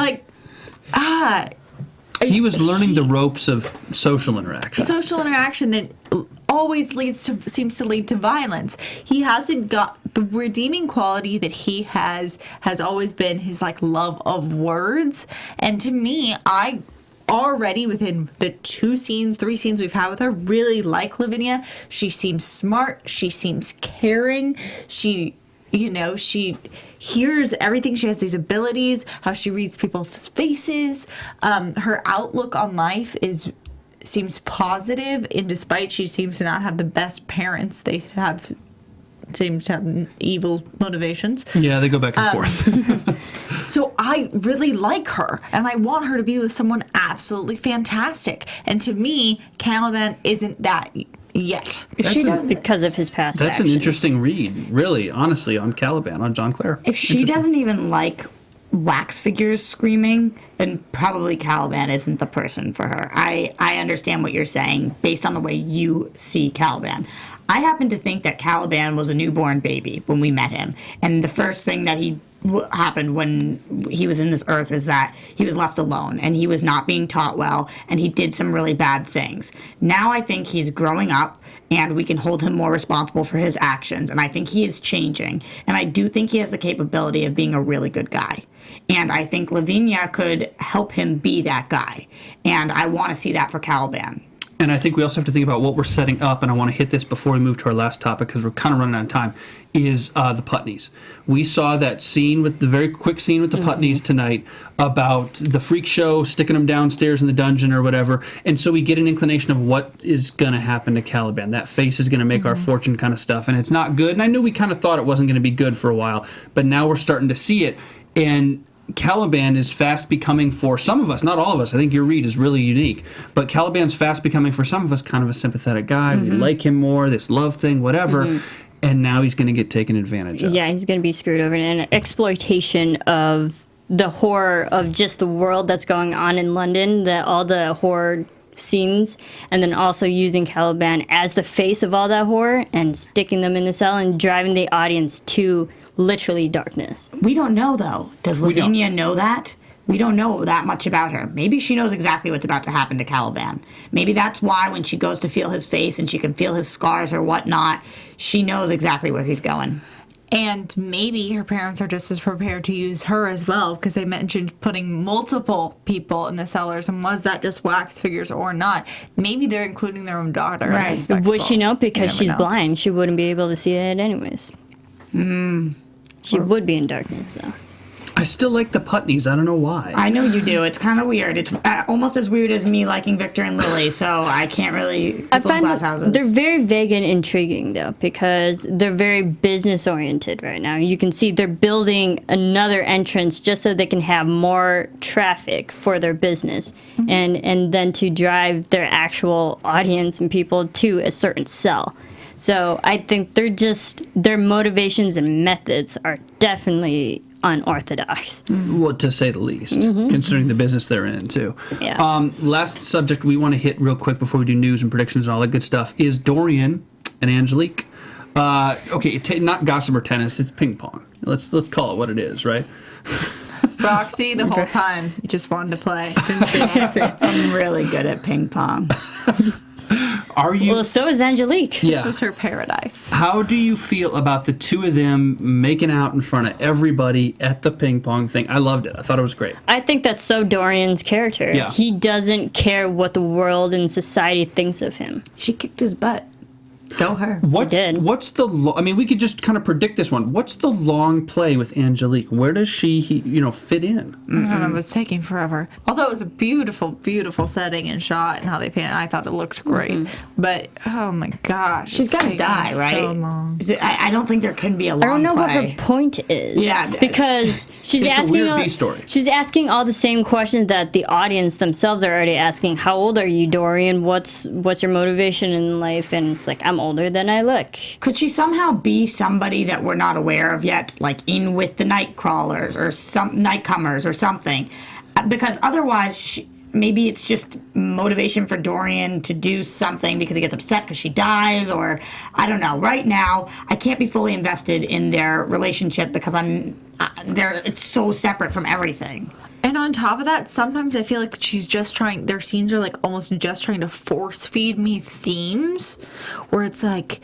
He was learning the ropes of social interaction. Social interaction that always seems to lead to violence. He hasn't got the redeeming quality that he has always been his love of words. And to me, I already within the 3 scenes we've had with her really like Lavenia. She seems smart. She seems caring. She hears everything. She has these abilities, how she reads people's faces. Her outlook on life seems positive, and despite she seems to not have the best parents, they have seem to have evil motivations. Yeah, they go back and forth. So I really like her, and I want her to be with someone absolutely fantastic. And to me, Caliban isn't that yet. If she doesn't, Because of his past That's actions. an interesting read, really, honestly, on Caliban, on John Clare. if she doesn't even like wax figures screaming, then probably Caliban isn't the person for her. I understand what you're saying based on the way you see Caliban. I happen to think that Caliban was a newborn baby when we met him, and the first thing that happened when he was in this earth is that he was left alone and he was not being taught well, and he did some really bad things. Now I think he's growing up and we can hold him more responsible for his actions, and I think he is changing, and I do think he has the capability of being a really good guy, and I think Lavenia could help him be that guy, and I want to see that for Caliban. And I think we also have to think about what we're setting up, and I want to hit this before we move to our last topic because we're kind of running out of time, is the Putneys. We saw that scene, with the very quick scene with the Putneys tonight about the freak show, sticking them downstairs in the dungeon or whatever, and so we get an inclination of what is going to happen to Caliban. That face is going to make our fortune kind of stuff, and it's not good, and I knew we kind of thought it wasn't going to be good for a while, but now we're starting to see it, and Caliban is fast becoming, for some of us, not all of us, I think your read is really unique, but Caliban's fast becoming for some of us kind of a sympathetic guy. We like him more, this love thing, whatever, and now he's going to get taken advantage of. Yeah, he's going to be screwed over, and an exploitation of the horror of just the world that's going on in London, all the horror scenes, and then also using Caliban as the face of all that horror and sticking them in the cell and driving the audience to literally darkness. We don't know, though. Does We don't. Lavenia know that? We don't know that much about her. Maybe she knows exactly what's about to happen to Caliban. Maybe that's why when she goes to feel his face and she can feel his scars or whatnot, she knows exactly where he's going. And maybe her parents are just as prepared to use her as well, because they mentioned putting multiple people in the cellars, and was that just wax figures or not? Maybe they're including their own daughter. Right. In the spectacle. Would she know? Because You she's never know. blind. She wouldn't be able to see it anyways. She would be in darkness, though. I still like the Putneys. I don't know why. I know you do. It's kind of weird. It's almost as weird as me liking Victor and Lily, so I can't really I full find glass that houses. they're very vague and intriguing, though, because they're very business-oriented right now. You can see they're building another entrance just so they can have more traffic for their business, and then to drive their actual audience and people to a certain cell. So I think their motivations and methods are definitely unorthodox. Well, to say the least, considering the business they're in, too. Yeah. Last subject we want to hit real quick before we do news and predictions and all that good stuff is Dorian and Angelique. Not gossip or tennis, it's ping pong. Let's call it what it is, right? Roxy, the whole time, you just wanted to play. I'm really good at ping pong. Are you? Well, so is Angelique. Yeah. This was her paradise. How do you feel about the two of them making out in front of everybody at the ping pong thing? I loved it. I thought it was great. I think that's so Dorian's character. Yeah. He doesn't care what the world and society thinks of him. She kicked his butt. Go her. did. What's the? I mean, we could just kind of predict this one. What's the long play with Angelique? Where does she, fit in? I don't know, it was taking forever. Although it was a beautiful, beautiful setting and shot and how they painted, I thought it looked great. But oh my gosh, She's it's got to taking die, right? So long. I don't think there can be a long I don't know what play. her point is. Yeah. Because she's It's a asking weird B-story. She's asking all the same questions that the audience themselves are already asking. How old are you, Dorian? What's your motivation in life? And it's like, I'm older than I look. Could she somehow be somebody that we're not aware of yet, like in with the night crawlers or some nightcomers or something? Because otherwise, maybe it's just motivation for Dorian to do something because he gets upset because she dies, or I don't know. Right now, I can't be fully invested in their relationship because it's so separate from everything. And on top of that, sometimes I feel like she's just trying, their scenes are like almost just trying to force feed me themes where it's like,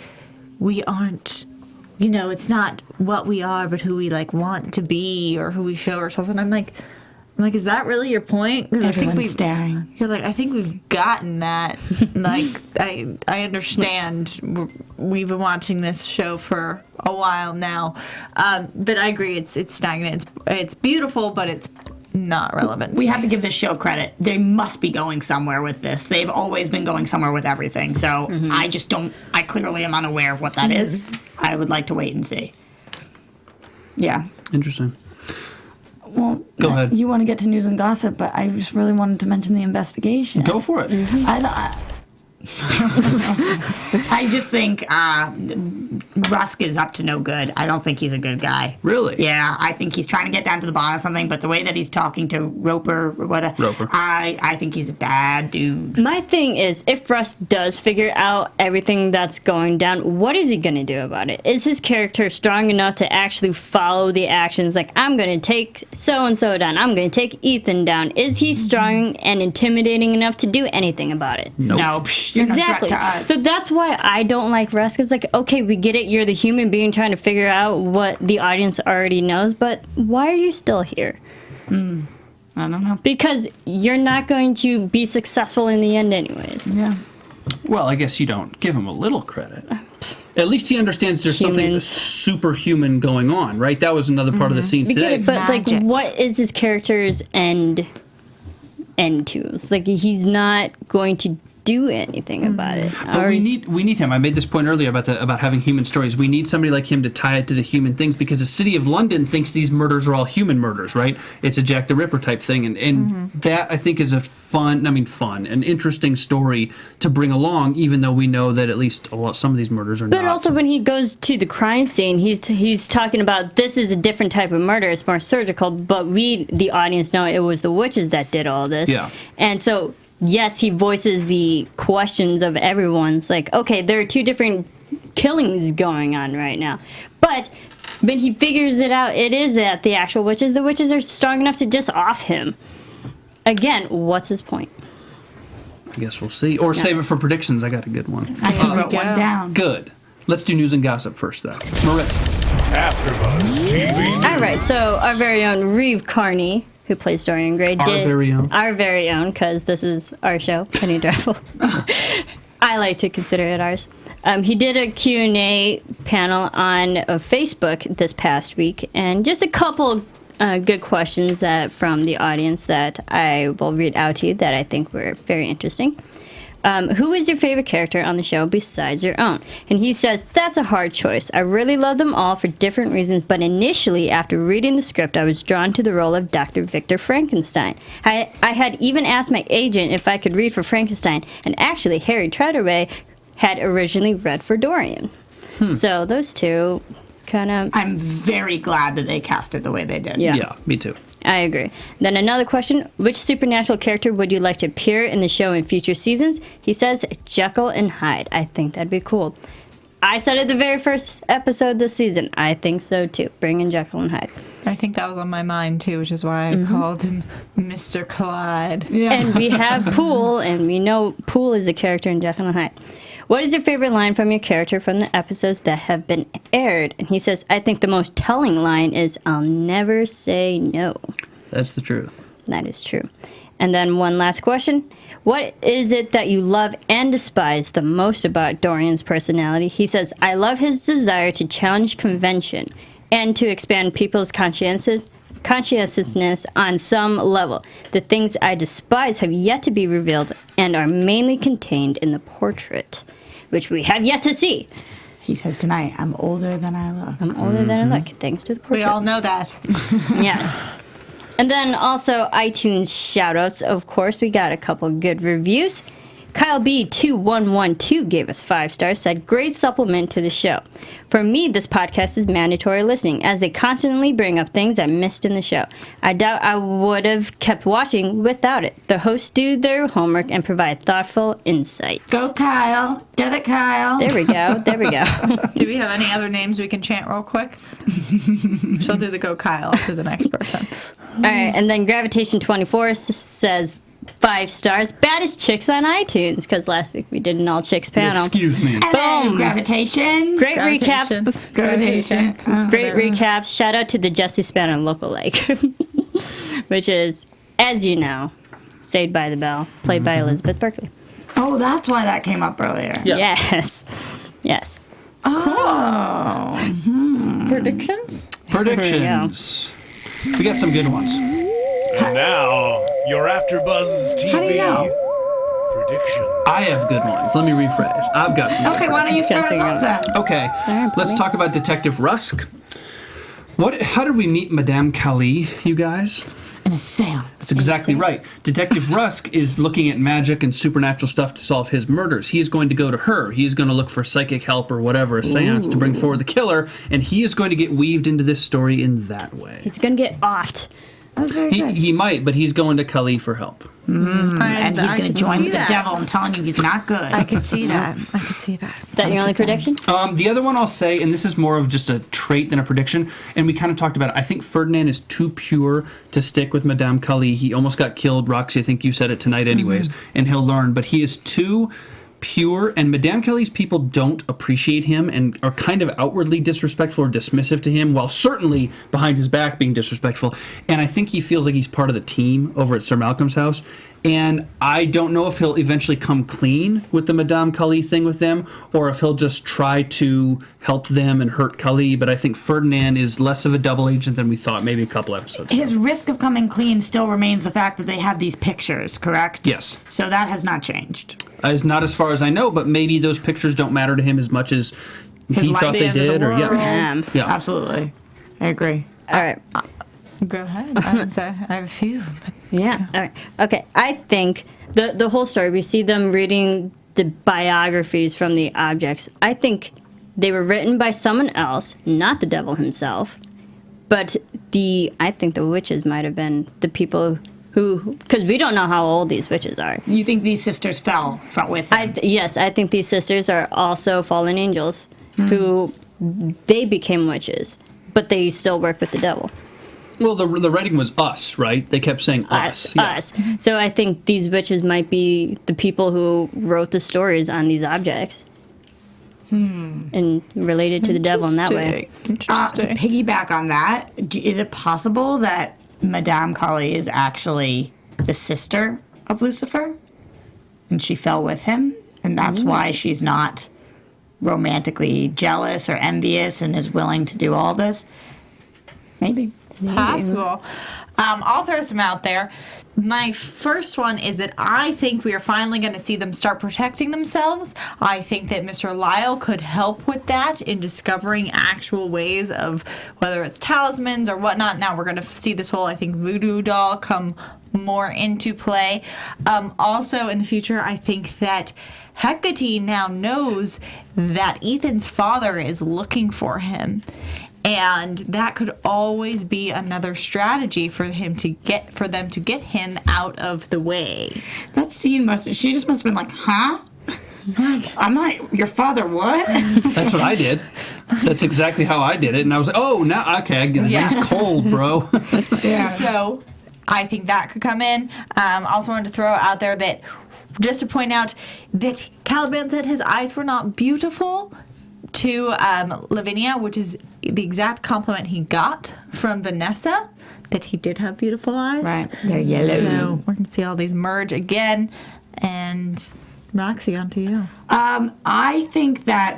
we aren't, it's not what we are, but who we like want to be or who we show ourselves. And I'm like, is that really your point? 'Cause Everyone's staring. You're like, I think we've gotten that. Like, I understand. We've been watching this show for a while now, but I agree. It's stagnant. It's beautiful, but not relevant. We have to give this show credit. They must be going somewhere with this. They've always been going somewhere with everything. So I just don't. I clearly am unaware of what that is. I would like to wait and see. Yeah. Interesting. Well, Go ahead. You want to get to news and gossip, but I just really wanted to mention the investigation. Go for it. I just think Rusk is up to no good. I don't think he's a good guy. Really? Yeah, I think he's trying to get down to the bottom of something, but the way that he's talking to Roper, I think he's a bad dude. My thing is, if Russ does figure out everything that's going down, what is he going to do about it? Is his character strong enough to actually follow the actions? Like, I'm going to take so-and-so down. I'm going to take Ethan down. Is he strong and intimidating enough to do anything about it? Nope. No, you're Exactly. no threat to us. So that's why I don't like Rusk. It's like, okay, we get it. You're the human being trying to figure out what the audience already knows, but why are you still here? I don't know. Because you're not going to be successful in the end anyways. Yeah. Well, I guess you don't give him a little credit. At least he understands there's something Humans. superhuman going on, right? That was another part of the scenes We today. get it, but Magic. like, what is his character's end to? It's like, he's not going to do anything about it. But Or we he's- need him. I made this point earlier about having human stories. We need somebody like him to tie it to the human things, because the city of London thinks these murders are all human murders, right? It's a Jack the Ripper type thing, and that I think is a fun, an interesting story to bring along, even though we know that at least some of these murders are not. But also, when he goes to the crime scene, he's talking about this is a different type of murder. It's more surgical, but we, the audience, know it was the witches that did all this. Yeah. And so, yes, he voices the questions of everyone's like, okay, there are two different killings going on right now. But when he figures it out, it is that the actual witches, the witches are strong enough to just off him. Again, what's his point? I guess we'll see. Or save it for predictions. I got a good one. I just wrote one down. Good. Let's do news and gossip first, though. Marissa. AfterBuzz TV. All right, so our very own Reeve Carney, who plays Dorian Gray, our very own, because this is our show, Penny Dreadful. I like to consider it ours. He did a Q&A panel on Facebook this past week, and just a couple good questions from the audience that I will read out to you that I think were very interesting. Who is your favorite character on the show besides your own? And he says, that's a hard choice. I really love them all for different reasons, but initially, after reading the script, I was drawn to the role of Dr. Victor Frankenstein. I had even asked my agent if I could read for Frankenstein, and actually, Harry Treadaway had originally read for Dorian. So those two kind of... I'm very glad that they cast it the way they did. Yeah, me too. I agree. Then another question, which supernatural character would you like to appear in the show in future seasons? He says Jekyll and Hyde. I think that'd be cool. I said it the very first episode this season. I think so too. Bring in Jekyll and Hyde. I think that was on my mind too, which is why I called him Mr. Clyde. Yeah. And we have Poole, and we know Poole is a character in Jekyll and Hyde. What is your favorite line from your character from the episodes that have been aired? And he says, I think the most telling line is, I'll never say no. That's the truth. That is true. And then one last question. What is it that you love and despise the most about Dorian's personality? He says, I love his desire to challenge convention and to expand people's conscientiousness on some level. The things I despise have yet to be revealed and are mainly contained in the portrait, which we have yet to see. He says tonight, I'm older than I look. I'm older than I look, thanks to the portrait. We all know that. Yes. And then also iTunes shoutouts, of course. We got a couple good reviews. Kyle B2112 gave us 5 stars, said, great supplement to the show. For me, this podcast is mandatory listening, as they constantly bring up things I missed in the show. I doubt I would have kept watching without it. The hosts do their homework and provide thoughtful insights. Go Kyle. Get it, Kyle. There we go. There we go. Do we have any other names we can chant real quick? She'll do the Go Kyle to the next person. All right, and then Gravitation24 says 5 stars. Baddest chicks on iTunes, because last week we did an all chicks panel. Excuse me. Hello, Boom. Gravitation. Great Gravitation. recaps. Gravitation. Great recaps. Shout out to the Jesse Spanner lookalike, which is, as you know, Saved by the Bell, played by Elizabeth Berkley. Oh, that's why that came up earlier. Yeah. Yes. Yes. Oh. Predictions? Predictions. We got some good ones. And now, your AfterBuzz TV How do you know? prediction. I have good ones. Let me rephrase. I've got some. Okay, why don't you start us off then? Okay, let's talk about Detective Rusk. How did we meet Madame Kali, you guys? In a seance. That's exactly right. Detective Rusk is looking at magic and supernatural stuff to solve his murders. He is going to go to her. He's going to look for psychic help or whatever, a seance to bring forward the killer, and he is going to get weaved into this story in that way. He's gonna get offed. That was very good. He might, but he's going to Kali for help. And he's going to join see with the that. devil. I'm telling you, he's not good. I could see that. I could see that. That your only prediction? The other one I'll say, and this is more of just a trait than a prediction, and we kind of talked about it. I think Ferdinand is too pure to stick with Madame Kali. He almost got killed, Roxy. I think you said it tonight anyways, and he'll learn. But he is too pure, and Madame Kali's people don't appreciate him and are kind of outwardly disrespectful or dismissive to him, while certainly behind his back being disrespectful. And I think he feels like he's part of the team over at Sir Malcolm's house. And I don't know if he'll eventually come clean with the Madame Kali thing with them, or if he'll just try to help them and hurt Kali. But I think Ferdinand is less of a double agent than we thought maybe a couple episodes ago. His risk of coming clean still remains the fact that they have these pictures, correct? Yes. So that has not changed. Not as far as I know, but maybe those pictures don't matter to him as much as His he life thought they at the end of did. the Or world. yeah. Absolutely. I agree. All right. Go ahead. I have a few. But Yeah. All right. Okay. I think the whole story, we see them reading the biographies from the objects. I think they were written by someone else, not the devil himself. But I think the witches might have been the people who, because we don't know how old these witches are. You think these sisters fell with him? Yes, I think these sisters are also fallen angels who they became witches, but they still work with the devil. Well, the writing was us, right? They kept saying us. Yeah. Us. So I think these witches might be the people who wrote the stories on these objects. And related to the devil in that way. To piggyback on that, is it possible that Madame Kali is actually the sister of Lucifer? And she fell with him? And that's why she's not romantically jealous or envious and is willing to do all this? Maybe. possible. I'll throw some out there. My first one is that I think we are finally going to see them start protecting themselves. I think that Mr. Lyle could help with that in discovering actual ways of whether it's talismans or whatnot. Now we're going to see this whole, I think, voodoo doll come more into play. Also in the future, I think that Hecate now knows that Ethan's father is looking for him. And that could always be another strategy for them to get him out of the way. That scene she just must have been like, huh? I'm like, your father what? That's what I did. That's exactly how I did it. And I was like, oh, now, okay, I get it. Yeah. He's cold, bro. Yeah. So I think that could come in. Also wanted to throw out there that just to point out that Caliban said his eyes were not beautiful to Lavenia, which is the exact compliment he got from Vanessa, that he did have beautiful eyes. Right. They're yellow. So we're going to see all these merge again. And Roxy, on to you. I think that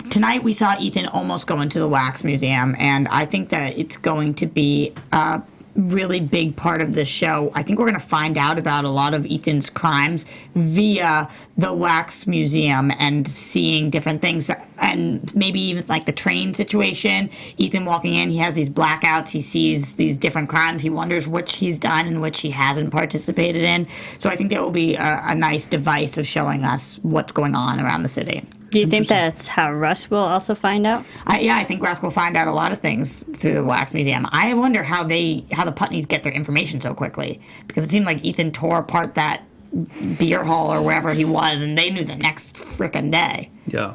tonight we saw Ethan almost go into the wax museum, and I think that it's going to be a really big part of this show. I think we're going to find out about a lot of Ethan's crimes via the wax museum and seeing different things, and maybe even like the train situation. Ethan walking in, he has these blackouts, he sees these different crimes, he wonders which he's done and which he hasn't participated in. So I think that will be a nice device of showing us what's going on around the city. Do you think that's how Russ will also find out? I think Russ will find out a lot of things through the wax museum. I wonder how the Putneys get their information so quickly, because it seemed like Ethan tore apart that beer hall or wherever he was, and they knew the next frickin' day. Yeah.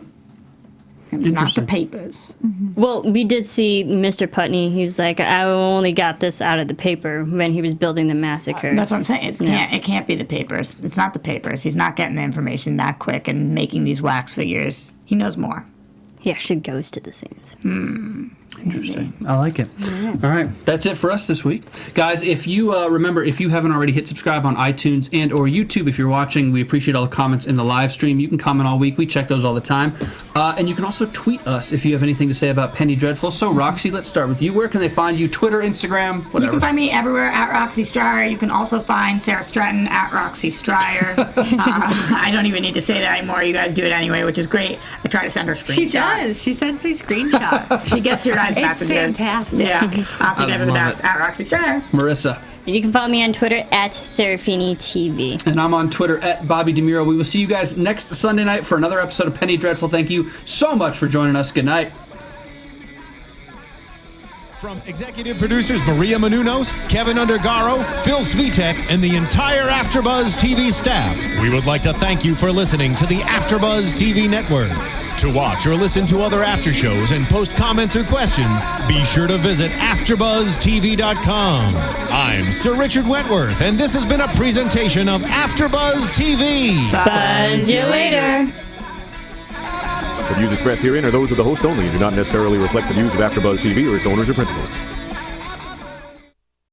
It's not the papers. Well, we did see Mr. Putney. He was like, I only got this out of the paper when he was building the massacre. That's what I'm saying. It can't be the papers. It's not the papers. He's not getting the information that quick and making these wax figures. He knows more. He actually goes to the scenes. Interesting. I like it. All right. That's it for us this week. Guys, if you remember, if you haven't already, hit subscribe on iTunes and or YouTube. If you're watching, we appreciate all the comments in the live stream. You can comment all week. We check those all the time. And you can also tweet us if you have anything to say about Penny Dreadful. So, Roxy, let's start with you. Where can they find you? Twitter, Instagram, whatever. You can find me everywhere at Roxy Striar. You can also find Sara Stretton at Roxy Striar. I don't even need to say that anymore. You guys do it anyway, which is great. I try to send her screenshots. She does. She sends me screenshots. She gets your guys' messages. It's fantastic. Yeah. Also, you guys are the best. At Roxy Striar. Marissa. You can follow me on Twitter at Serafini TV. And I'm on Twitter at Bobby DeMuro. We will see you guys next Sunday night for another episode of Penny Dreadful. Thank you so much for joining us. Good night. From executive producers Maria Menounos, Kevin Undergaro, Phil Svitek, and the entire AfterBuzz TV staff, we would like to thank you for listening to the AfterBuzz TV network. To watch or listen to other after shows and post comments or questions, be sure to visit AfterBuzzTV.com. I'm Sir Richard Wentworth, and this has been a presentation of AfterBuzz TV. Buzz you later. The views expressed herein are those of the hosts only and do not necessarily reflect the views of AfterBuzz TV or its owners or principals.